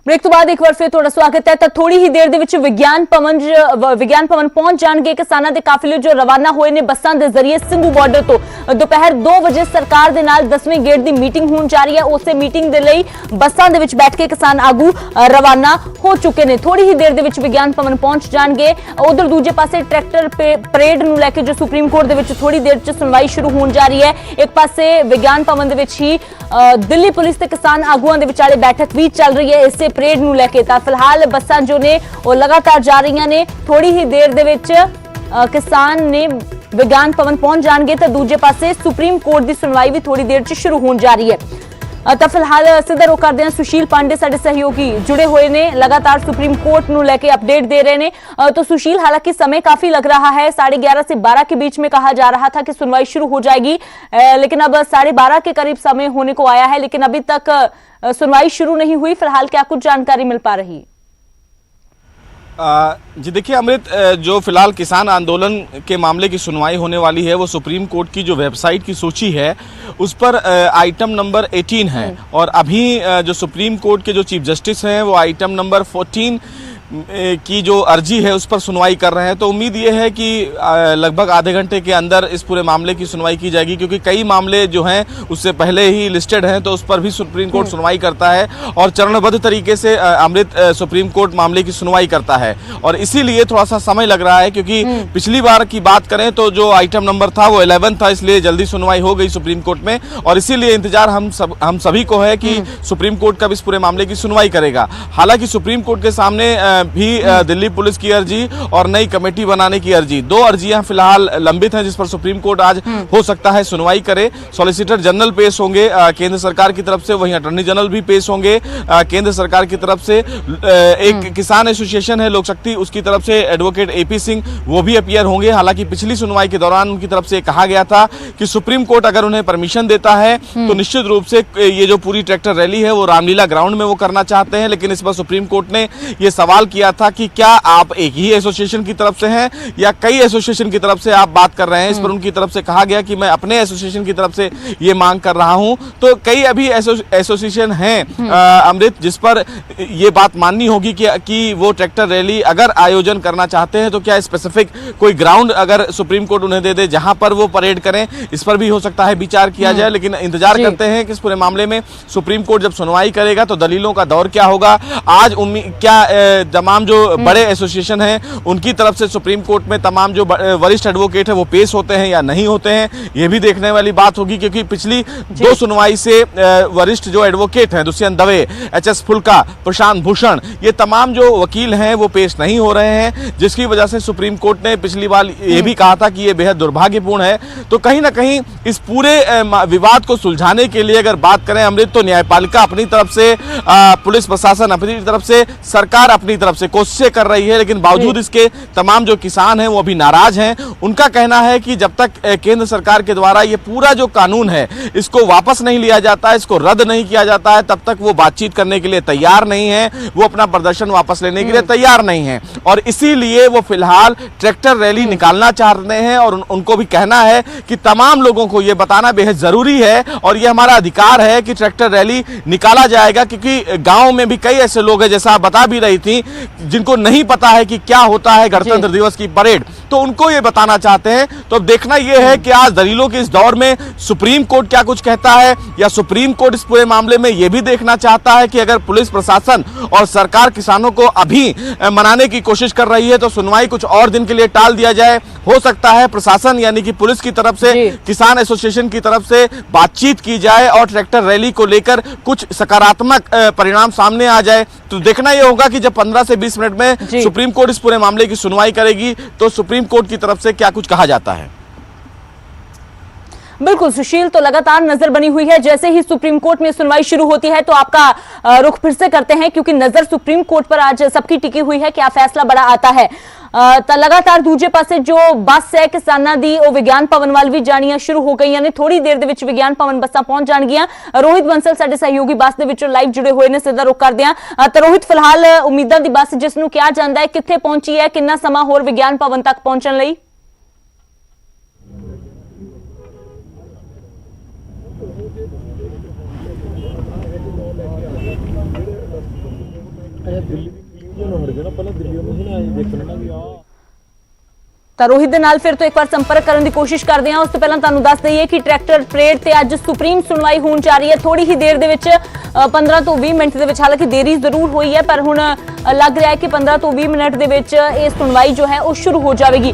Break तो बाद एक बार फिर थोड़ा स्वागत है। तो थोड़ी ही देर ਦੇ ਵਿੱਚ ਵਿਗਿਆਨ ਭਵਨ ਪਹੁੰਚ ਜਾਣਗੇ ਕਿਸਾਨਾਂ ਦੇ ਕਾਫਲੇ ਜੋ ਰਵਾਨਾ ਹੋਏ ਨੇ ਬੱਸਾਂ ਦੇ ਜ਼ਰੀਏ ਸਿੰਘੂ ਬਾਰਡਰ ਤੋਂ। ਦੁਪਹਿਰ 2 ਵਜੇ ਸਰਕਾਰ ਦੇ ਨਾਲ 10ਵੇਂ ਗੇੜ ਦੀ ਮੀਟਿੰਗ ਹੋਣ ਜਾ ਰਹੀ ਹੈ। ਉਸੇ ਮੀਟਿੰਗ ਦੇ ਲਈ ਬੱਸਾਂ ਦੇ ਵਿੱਚ ਬੈਠ ਕੇ ਕਿਸਾਨ ਆਗੂ ਰਵਾਨਾ ਹੋ ਚੁੱਕੇ ਨੇ। ਥੋੜੀ ਹੀ ਦੇਰ ਦੇ ਵਿੱਚ ਵਿਗਿਆਨ ਭਵਨ ਪਹੁੰਚ ਜਾਣਗੇ। ਉਧਰ ਦੂਜੇ ਪਾਸੇ ਟਰੈਕਟਰ ਪਰੇਡ ਨੂੰ ਲੈ ਕੇ ਜੋ ਸੁਪਰੀਮ ਕੋਰਟ ਦੇ ਵਿੱਚ ਥੋੜੀ ਦੇਰ 'ਚ ਸੁਣਵਾਈ ਸ਼ੁਰੂ ਹੋਣ ਜਾ ਰਹੀ ਹੈ। ਇੱਕ ਪਾਸੇ ਵਿਗਿਆਨ ਭਵਨ ਦੇ ਵਿੱਚ ਹੀ ਦਿੱਲੀ ਪੁਲਿਸ ਤੇ ਕਿਸਾਨ ਆਗੂਆਂ ਦੇ ਵਿਚਾਲੇ ਬੈਠਕ ਵੀ ਚੱਲ ਰਹੀ ਹੈ ਇਸੇ ਪਰੇਡ ਨੂੰ ਲੈ ਕੇ। ਤਾਂ ਫਿਲਹਾਲ ਬੱਸਾਂ ਜੋ ਨੇ ਉਹ ਲਗਾਤਾਰ ਜਾ ਰਹੀਆਂ ਨੇ। ਥੋੜੀ ਹੀ ਦੇਰ ਦੇ ਵਿੱਚ ਕਿਸਾਨ ਨੇ ਵਿਗਿਆਨ ਭਵਨ ਪਹੁੰਚ ਜਾਣਗੇ ਤਾਂ ਦੂਜੇ ਪਾਸੇ ਸੁਪਰੀਮ ਕੋਰਟ ਦੀ ਸੁਣਵਾਈ ਵੀ ਥੋੜੀ ਦੇਰ 'ਚ ਸ਼ੁਰੂ ਹੋਣ ਜਾ ਰਹੀ ਹੈ। ਤਾਂ ਫਿਲਹਾਲ ਸਿੱਧਾ ਰੁਖ ਕਰਦੇ हैं सुशील पांडे साडे सहयोगी जुड़े हुए ने लगातार सुप्रीम कोर्ट ਨੂੰ लेके अपडेट दे रहे हैं। तो सुशील हालांकि समय काफी लग रहा है 11:30 से 12 के बीच में कहा जा रहा था कि सुनवाई शुरू हो जाएगी, लेकिन अब 12:30 के करीब समय होने को आया है लेकिन अभी तक सुनवाई शुरू नहीं हुई। फिलहाल क्या कुछ जानकारी मिल पा रही है? जी देखिए अमृत, जो फिलहाल किसान आंदोलन के मामले की सुनवाई होने वाली है वो सुप्रीम कोर्ट की जो वेबसाइट की सूची है उस पर आइटम नंबर 18 है और अभी जो सुप्रीम कोर्ट के जो चीफ जस्टिस हैं वो आइटम नंबर 14 की जो अर्जी है उस पर सुनवाई कर रहे हैं। तो उम्मीद ये है कि लगभग आधे घंटे के अंदर इस पूरे मामले की सुनवाई की जाएगी, क्योंकि कई मामले जो हैं उससे पहले ही लिस्टेड हैं तो उस पर भी सुप्रीम कोर्ट सुनवाई करता है और चरणबद्ध तरीके से अमृत सुप्रीम कोर्ट मामले की सुनवाई करता है। और इसीलिए थोड़ा सा समय लग रहा है, क्योंकि पिछली बार की बात करें तो जो आइटम नंबर था वो 11 था, इसलिए जल्दी सुनवाई हो गई सुप्रीम कोर्ट में और इसीलिए इंतजार हम सभी को है कि सुप्रीम कोर्ट कब इस पूरे मामले की सुनवाई करेगा। हालांकि सुप्रीम कोर्ट के सामने भी दिल्ली पुलिस की अर्जी और नई कमेटी बनाने की अर्जी, 2 अर्जियां फिलहाल लंबित हैं जिस पर सुप्रीम कोर्ट आज हो सकता है सुनवाई करे। सॉलिसिटर जनरल पेश होंगे केंद्र सरकार की तरफ से, वहीं अटॉर्नी जनरल भी पेश होंगे केंद्र सरकार की तरफ से। एक किसान एसोसिएशन है लोक शक्ति, उसकी तरफ से एडवोकेट AP सिंह वो भी अपीयर होंगे। हालांकि पिछली सुनवाई के दौरान उनकी तरफ से कहा गया था कि सुप्रीम कोर्ट अगर उन्हें परमिशन देता है तो निश्चित रूप से ये जो पूरी ट्रैक्टर रैली है वो रामलीला ग्राउंड में वो करना चाहते हैं। लेकिन इस पर सुप्रीम कोर्ट ने ये सवाल किया था कि क्या आप एक ही एसोसिएशन की तरफ से हैं या कई एसोसिएशन की तरफ से आप बात कर रहे हैं। इस पर उनकी तरफ से कहा गया कि मैं अपने एसोसिएशन की तरफ से ये मांग कर रहा हूं। तो कई अभी एसोसिएशन हैं अमृत जिस पर ये बात माननी होगी कि वो ट्रैक्टर रैली अगर आयोजन करना चाहते हैं तो क्या स्पेसिफिक कोई ग्राउंड अगर सुप्रीम कोर्ट उन्हें दे दे जहां पर वो परेड करें, इस पर भी हो सकता है विचार किया जाए। लेकिन इंतजार करते हैं कि इस पूरे मामले में सुप्रीम कोर्ट जब सुनवाई करेगा तो दलीलों का दौर क्या होगा। आज क्या तमाम जो बड़े एसोसिएशन हैं उनकी तरफ से सुप्रीम कोर्ट में तमाम जो वरिष्ठ एडवोकेट है वो पेश होते हैं या नहीं होते हैं, ये भी देखने वाली बात होगी। क्योंकि पिछली 2 सुनवाई से वरिष्ठ जो एडवोकेट हैं दुष्यंत दवे, HS फुल्का, प्रशांत भूषण, ये तमाम जो वकील हैं वो पेश नहीं हो रहे हैं, जिसकी वजह से सुप्रीम कोर्ट ने पिछली बार ये भी कहा था कि ये बेहद दुर्भाग्यपूर्ण है। तो कहीं ना कहीं इस पूरे विवाद को सुलझाने के लिए अगर बात करें अमृत तो न्यायपालिका अपनी तरफ से, पुलिस प्रशासन अपनी तरफ से, सरकार अपनी तरफ से कोशिशें कर रही है, लेकिन बावजूद इसके तमाम जो किसान हैं वो अभी नाराज हैं। उनका कहना है कि जब तक केंद्र सरकार के द्वारा ये पूरा जो कानून है इसको वापस नहीं लिया जाता है, इसको रद्द नहीं किया जाता है, तब तक वो बातचीत करने के लिए तैयार नहीं है, वो अपना प्रदर्शन वापस लेने के लिए तैयार नहीं है। और इसीलिए वो फिलहाल ट्रैक्टर रैली निकालना चाहते हैं और उनको भी कहना है कि तमाम लोगों को ये बताना बेहद जरूरी है और ये हमारा अधिकार है कि ट्रैक्टर रैली निकाला जाएगा। क्योंकि गांव में भी कई ऐसे लोग हैं, जैसा आप बता भी रही थी, जिनको नहीं पता है कि क्या होता है गणतंत्र दिवस की परेड, तो उनको ये बताना चाहते हैं। तो अब देखना ये है कि आज दलीलों के इस दौर में सुप्रीम कोर्ट क्या कुछ कहता है, या सुप्रीम कोर्ट इस पूरे मामले में ये भी देखना चाहता है कि अगर पुलिस प्रशासन और सरकार किसानों को अभी मनाने की कोशिश कर रही है तो सुनवाई कुछ और दिन के लिए टाल दिया जाए। हो सकता है प्रशासन यानी कि पुलिस की तरफ से किसान एसोसिएशन की तरफ से बातचीत की जाए और ट्रैक्टर रैली को लेकर कुछ सकारात्मक परिणाम सामने आ जाए। तो देखना यह होगा कि जब 15 से 20 मिनट में सुप्रीम कोर्ट इस पूरे मामले की सुनवाई करेगी तो सुप्रीम कोर्ट की तरफ से क्या कुछ कहा जाता है। बिल्कुल सुशील, तो लगातार नजर बनी हुई है। जैसे ही सुप्रीम कोर्ट में सुनवाई शुरू होती है तो आपका रुख फिर से करते हैं, क्योंकि नजर सुप्रीम कोर्ट पर आज सबकी टिकी हुई है, क्या फैसला बड़ा आता है। ਤਾਂ ਲਗਾਤਾਰ ਦੂਜੇ ਪਾਸੇ ਜੋ ਬੱਸ ਹੈ ਕਿਸਾਨਾਂ ਦੀ ਉਹ ਵਿਗਿਆਨ ਭਵਨ ਵੱਲ ਵੀ ਜਾਣੀਆਂ ਸ਼ੁਰੂ ਹੋ ਗਈਆਂ ਨੇ। ਥੋੜੀ ਦੇਰ ਦੇ ਵਿੱਚ ਵਿਗਿਆਨ ਭਵਨ ਬੱਸਾਂ ਪਹੁੰਚ ਜਾਣਗੀਆਂ। ਰੋਹਿਤ ਬੰਸਲ ਸਾਡੇ ਸਹਿਯੋਗੀ ਬੱਸ ਦੇ ਵਿੱਚੋਂ ਲਾਈਵ ਜੁੜੇ ਹੋਏ ਨੇ, ਸਿੱਧਾ ਰੁਖ ਕਰਦੇ ਹਾਂ। ਤਾਂ ਰੋਹਿਤ, ਫਿਲਹਾਲ ਉਮੀਦਾਂ ਦੀ ਬੱਸ ਜਿਸ ਨੂੰ ਕਿਹਾ ਜਾਂਦਾ ਹੈ ਕਿੱਥੇ ਪਹੁੰਚੀ ਹੈ, ਕਿੰਨਾ ਸਮਾਂ ਹੋਰ ਵਿਗਿਆਨ ਭਵਨ ਤੱਕ ਪਹੁੰਚਣ ਲਈ? ਦਿੱਲੀ ਦੀ ਕਲੀਅਰ ਹਟ ਗਿਆ ਨਾ, ਪਹਿਲਾਂ ਦਿੱਲੀ ਨੂੰ ਹੀ ਆਏ ਦੇਖਣ ਨਾ ਵੀ ਆ। ਤਾਂ ਰੋਹਿਤ ਦੇ ਨਾਲ ਫਿਰ ਤੋਂ ਇੱਕ ਵਾਰ ਸੰਪਰਕ ਕਰਨ ਦੀ ਕੋਸ਼ਿਸ਼ ਕਰਦੇ ਹਾਂ। ਉਸ ਤੋਂ ਪਹਿਲਾਂ ਤੁਹਾਨੂੰ ਦੱਸ ਦਈਏ ਕਿ ਟਰੈਕਟਰ ਪਰੇਡ ਤੇ ਅੱਜ ਸੁਪਰੀਮ ਸੁਣਵਾਈ ਹੋਣ ਜਾ ਰਹੀ ਹੈ। ਥੋੜੀ ਹੀ ਦੇਰ ਦੇ ਵਿੱਚ 15 ਤੋਂ 20 ਮਿੰਟ ਦੇ ਵਿੱਚ, ਹਾਲਾਂਕਿ ਦੇਰੀ ਜ਼ਰੂਰ ਹੋਈ ਹੈ, ਪਰ ਹੁਣ ਲੱਗ ਰਿਹਾ ਹੈ ਕਿ 15 ਤੋਂ 20 ਮਿੰਟ ਦੇ ਵਿੱਚ ਇਹ ਸੁਣਵਾਈ ਜੋ ਹੈ ਉਹ ਸ਼ੁਰੂ ਹੋ ਜਾਵੇਗੀ।